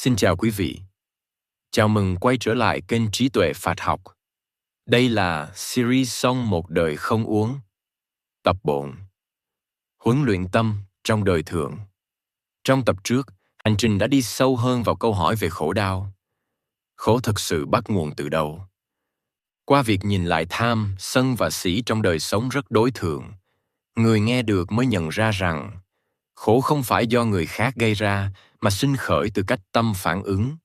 Xin chào quý vị. Chào mừng quay trở lại kênh Trí Tuệ Phạt Học. Đây là series Xong một đời không uống. Tập 4. Huấn luyện tâm trong đời thường. Trong tập trước, hành trình đã đi sâu hơn vào câu hỏi về khổ đau. Khổ thực sự bắt nguồn từ đâu? Qua việc nhìn lại tham, sân và sĩ trong đời sống rất đối thường, người nghe được mới nhận ra rằng khổ không phải do người khác gây ra mà sinh khởi từ cách tâm phản ứng.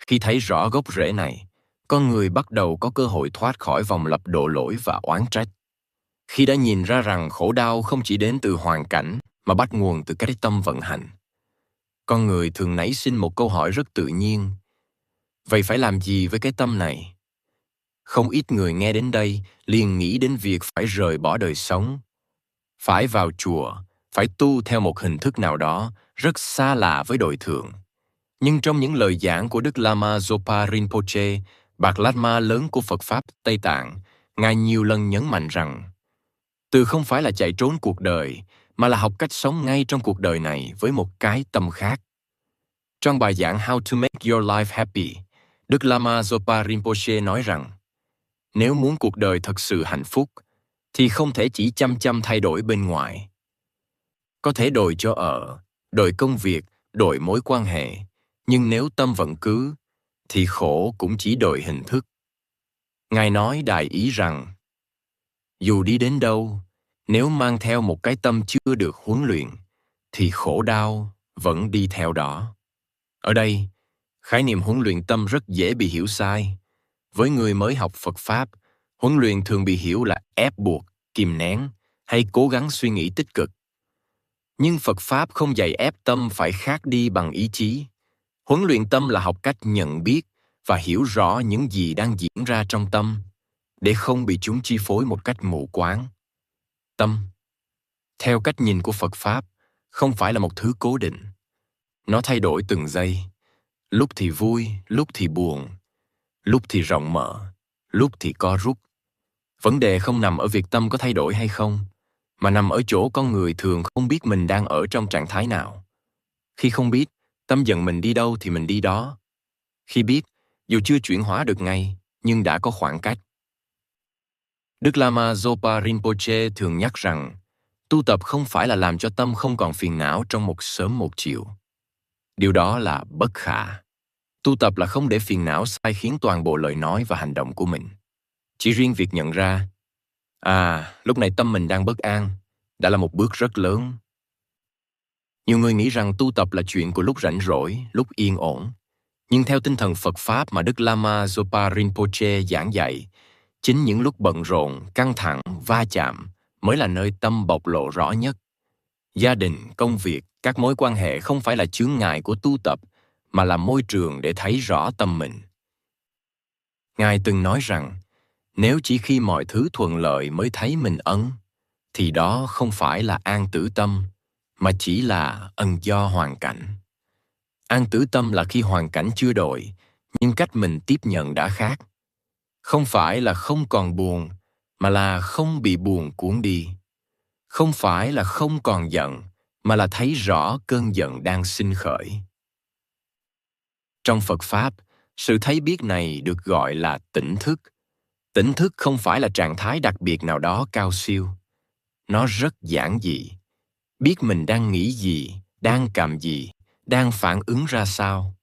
Khi thấy rõ gốc rễ này, con người bắt đầu có cơ hội thoát khỏi vòng lặp đổ lỗi và oán trách. Khi đã nhìn ra rằng khổ đau không chỉ đến từ hoàn cảnh mà bắt nguồn từ cái tâm vận hành, con người thường nảy sinh một câu hỏi rất tự nhiên. Vậy phải làm gì với cái tâm này? Không ít người nghe đến đây liền nghĩ đến việc phải rời bỏ đời sống, phải vào chùa, phải tu theo một hình thức nào đó rất xa lạ với đời thường. Nhưng trong những lời giảng của Đức Lama Zopa Rinpoche, bạt Lạt Ma lớn của Phật Pháp Tây Tạng, Ngài nhiều lần nhấn mạnh rằng từ không phải là chạy trốn cuộc đời, mà là học cách sống ngay trong cuộc đời này với một cái tâm khác. Trong bài giảng How to Make Your Life Happy, Đức Lama Zopa Rinpoche nói rằng nếu muốn cuộc đời thật sự hạnh phúc, thì không thể chỉ chăm chăm thay đổi bên ngoài. Có thể đổi chỗ ở, đổi công việc, đổi mối quan hệ, nhưng nếu tâm vẫn cứ, thì khổ cũng chỉ đổi hình thức. Ngài nói đại ý rằng, dù đi đến đâu, nếu mang theo một cái tâm chưa được huấn luyện, thì khổ đau vẫn đi theo đó. Ở đây, khái niệm huấn luyện tâm rất dễ bị hiểu sai. Với người mới học Phật Pháp, huấn luyện thường bị hiểu là ép buộc, kìm nén, hay cố gắng suy nghĩ tích cực. Nhưng Phật Pháp không dạy ép tâm phải khác đi bằng ý chí. Huấn luyện tâm là học cách nhận biết và hiểu rõ những gì đang diễn ra trong tâm, để không bị chúng chi phối một cách mù quáng. Tâm, theo cách nhìn của Phật Pháp, không phải là một thứ cố định. Nó thay đổi từng giây, lúc thì vui, lúc thì buồn, lúc thì rộng mở, lúc thì co rút. Vấn đề không nằm ở việc tâm có thay đổi hay không, mà nằm ở chỗ con người thường không biết mình đang ở trong trạng thái nào. Khi không biết, tâm dẫn mình đi đâu thì mình đi đó. Khi biết, dù chưa chuyển hóa được ngay, nhưng đã có khoảng cách. Đức Lama Zopa Rinpoche thường nhắc rằng, tu tập không phải là làm cho tâm không còn phiền não trong một sớm một chiều. Điều đó là bất khả. Tu tập là không để phiền não sai khiến toàn bộ lời nói và hành động của mình. Chỉ riêng việc nhận ra, lúc này tâm mình đang bất an, đã là một bước rất lớn. Nhiều người nghĩ rằng tu tập là chuyện của lúc rảnh rỗi, lúc yên ổn. Nhưng theo tinh thần Phật Pháp mà Đức Lama Zopa Rinpoche giảng dạy, chính những lúc bận rộn, căng thẳng, va chạm mới là nơi tâm bộc lộ rõ nhất. Gia đình, công việc, các mối quan hệ không phải là chướng ngại của tu tập, mà là môi trường để thấy rõ tâm mình. Ngài từng nói rằng, nếu chỉ khi mọi thứ thuận lợi mới thấy mình ân, thì đó không phải là an tử tâm, mà chỉ là ân do hoàn cảnh. An tử tâm là khi hoàn cảnh chưa đổi, nhưng cách mình tiếp nhận đã khác. Không phải là không còn buồn, mà là không bị buồn cuốn đi. Không phải là không còn giận, mà là thấy rõ cơn giận đang sinh khởi. Trong Phật Pháp, sự thấy biết này được gọi là tỉnh thức. Tỉnh thức không phải là trạng thái đặc biệt nào đó cao siêu. Nó rất giản dị. Biết mình đang nghĩ gì, đang cảm gì, đang phản ứng ra sao.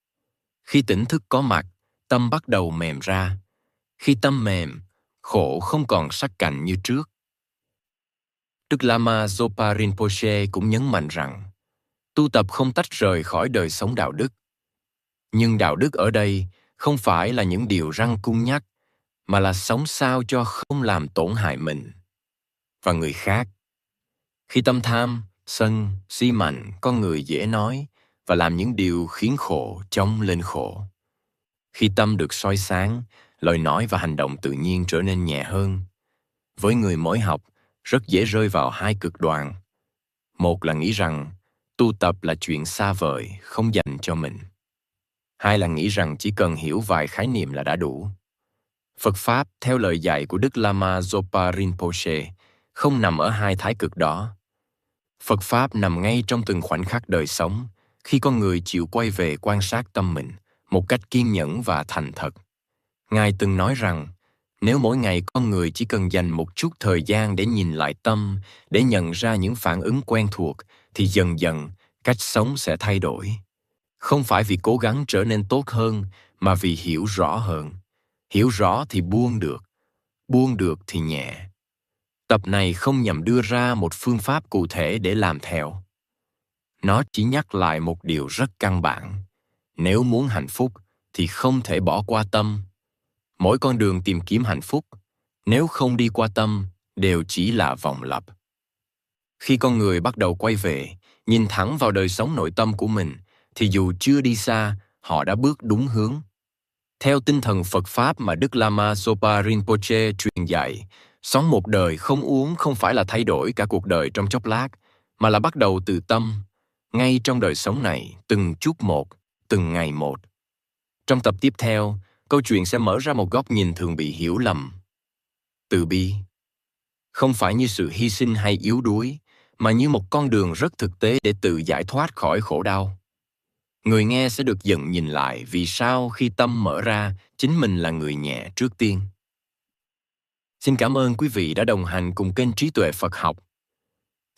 Khi tỉnh thức có mặt, tâm bắt đầu mềm ra. Khi tâm mềm, khổ không còn sắc cạnh như trước. Đức Lama Zopa Rinpoche cũng nhấn mạnh rằng, tu tập không tách rời khỏi đời sống đạo đức. Nhưng đạo đức ở đây không phải là những điều răng cung nhắc, mà là sống sao cho không làm tổn hại mình và người khác. Khi tâm tham, sân, si mạnh, con người dễ nói và làm những điều khiến khổ chông lên khổ. Khi tâm được soi sáng, lời nói và hành động tự nhiên trở nên nhẹ hơn. Với người mới học, rất dễ rơi vào hai cực đoan. Một là nghĩ rằng tu tập là chuyện xa vời, không dành cho mình. Hai là nghĩ rằng chỉ cần hiểu vài khái niệm là đã đủ. Phật Pháp, theo lời dạy của Đức Lama Zopa Rinpoche, không nằm ở hai thái cực đó. Phật Pháp nằm ngay trong từng khoảnh khắc đời sống, Khi con người chịu quay về quan sát tâm mình một cách kiên nhẫn và thành thật, Ngài từng nói rằng, nếu mỗi ngày con người chỉ cần dành một chút thời gian để nhìn lại tâm, để nhận ra những phản ứng quen thuộc, thì dần dần cách sống sẽ thay đổi. Không phải vì cố gắng trở nên tốt hơn, mà vì hiểu rõ hơn. Hiểu rõ thì buông được thì nhẹ. Tập này không nhằm đưa ra một phương pháp cụ thể để làm theo. Nó chỉ nhắc lại một điều rất căn bản. Nếu muốn hạnh phúc thì không thể bỏ qua tâm. Mỗi con đường tìm kiếm hạnh phúc, nếu không đi qua tâm, đều chỉ là vòng lặp. Khi con người bắt đầu quay về, nhìn thẳng vào đời sống nội tâm của mình, thì dù chưa đi xa, họ đã bước đúng hướng. Theo tinh thần Phật Pháp mà Đức Lama Zopa Rinpoche truyền dạy, sống một đời không uống không phải là thay đổi cả cuộc đời trong chốc lát, mà là bắt đầu từ tâm, ngay trong đời sống này, từng chút một, từng ngày một. Trong tập tiếp theo, câu chuyện sẽ mở ra một góc nhìn thường bị hiểu lầm. Từ bi không phải như sự hy sinh hay yếu đuối, mà như một con đường rất thực tế để tự giải thoát khỏi khổ đau. Người nghe sẽ được dần nhìn lại vì sao khi tâm mở ra, chính mình là người nhẹ trước tiên. Xin cảm ơn quý vị đã đồng hành cùng kênh Trí Tuệ Phật Học.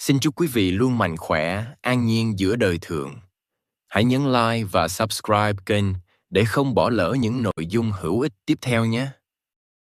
Xin chúc quý vị luôn mạnh khỏe, an nhiên giữa đời thường. Hãy nhấn like và subscribe kênh để không bỏ lỡ những nội dung hữu ích tiếp theo nhé.